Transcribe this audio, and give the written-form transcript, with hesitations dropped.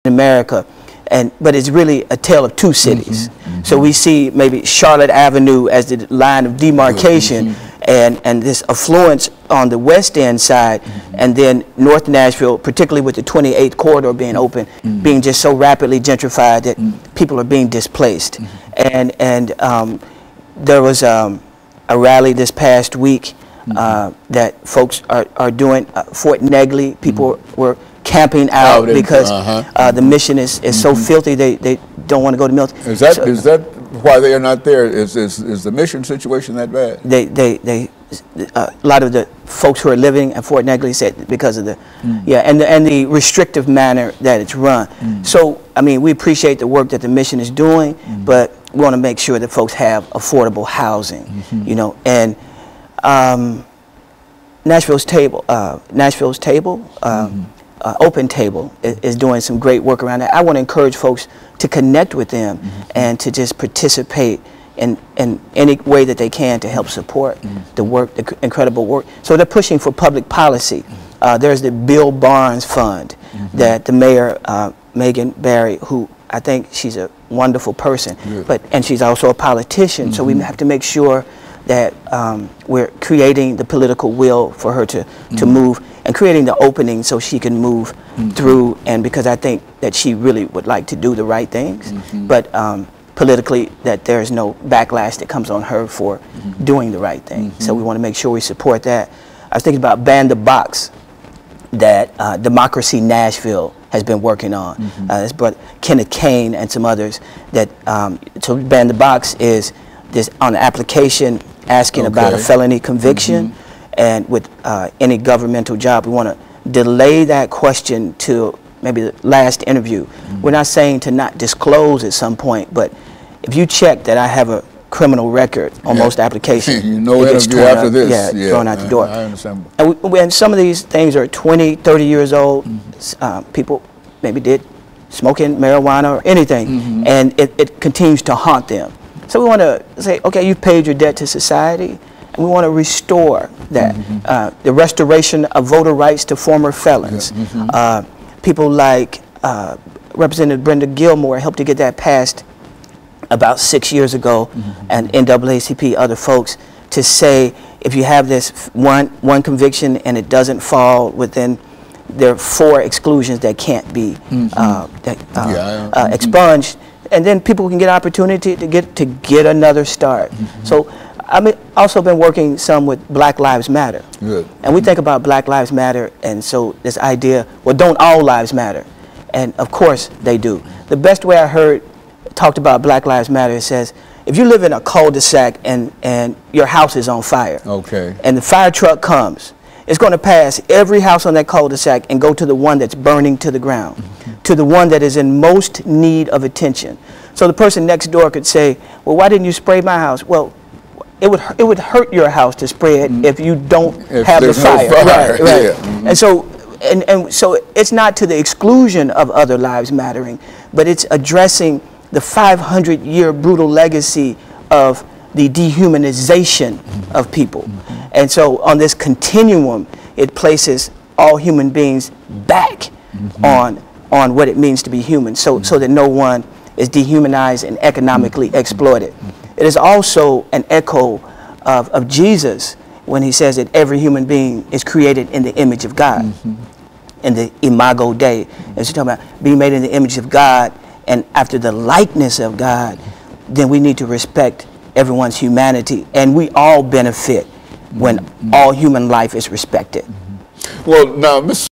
America, but it's really a tale of two cities. So we see maybe Charlotte Avenue as the line of demarcation, and this affluence on the West End side, and then North Nashville, particularly with the 28th corridor being open, being just so rapidly gentrified that people are being displaced. And there was a rally this past week that folks are doing. Fort Negley, people were camping out because the mission is so filthy they don't want to go to military. Is that why they are not there? Is the mission situation that bad? A lot of the folks who are living at Fort Negley said because of the and the restrictive manner that it's run. So I mean, we appreciate the work that the mission is doing, but we want to make sure that folks have affordable housing, you know. And Nashville's Table, Open Table is doing some great work around that. I want to encourage folks to connect with them and to just participate in any way that they can to help support the work, the incredible work. So they're pushing for public policy. There's the Bill Barnes Fund that the mayor, Megan Barry, who I think she's a wonderful person, and she's also a politician. So we have to make sure that we're creating the political will for her to move, and creating the opening so she can move through, and because I think that she really would like to do the right things, but politically that there's no backlash that comes on her for doing the right thing. So we want to make sure we support that. I was thinking about Ban the Box that Democracy Nashville has been working on. It's brought Kenneth Kane and some others that, so Ban the Box is this on the application asking about a felony conviction, and with any governmental job, we want to delay that question to maybe the last interview. We're not saying to not disclose at some point, but if you check that I have a criminal record on most applications, you know, interview after this, thrown out the door. I understand. And some of these things are 20, 30 years old. People maybe did smoking marijuana or anything, and it continues to haunt them. So we want to say, okay, you've paid your debt to society, and we want to restore that. The restoration of voter rights to former felons. People like Representative Brenda Gilmore helped to get that passed about 6 years ago, and NAACP, other folks, to say if you have this one conviction and it doesn't fall within, there are 4 exclusions that can't be expunged, and then people can get opportunity to get another start. So I've also been working some with Black Lives Matter. And we think about Black Lives Matter, and so this idea, well, don't all lives matter? And of course they do. The best way I heard talked about Black Lives Matter, it says, if you live in a cul-de-sac and your house is on fire, and the fire truck comes, it's going to pass every house on that cul-de-sac and go to the one that's burning to the ground, to the one that is in most need of attention. So the person next door could say, well, why didn't you spray my house? Well, it would hurt your house to spray it if you don't have the fire. And so so it's not to the exclusion of other lives mattering, but it's addressing the 500-year brutal legacy of the dehumanization of people. And so on this continuum, it places all human beings back on what it means to be human, so that no one is dehumanized and economically exploited. It is also an echo of Jesus when he says that every human being is created in the image of God, in the Imago Dei. And so talking about being made in the image of God and after the likeness of God, then we need to respect everyone's humanity, and we all benefit when all human life is respected. Well, now, Mr.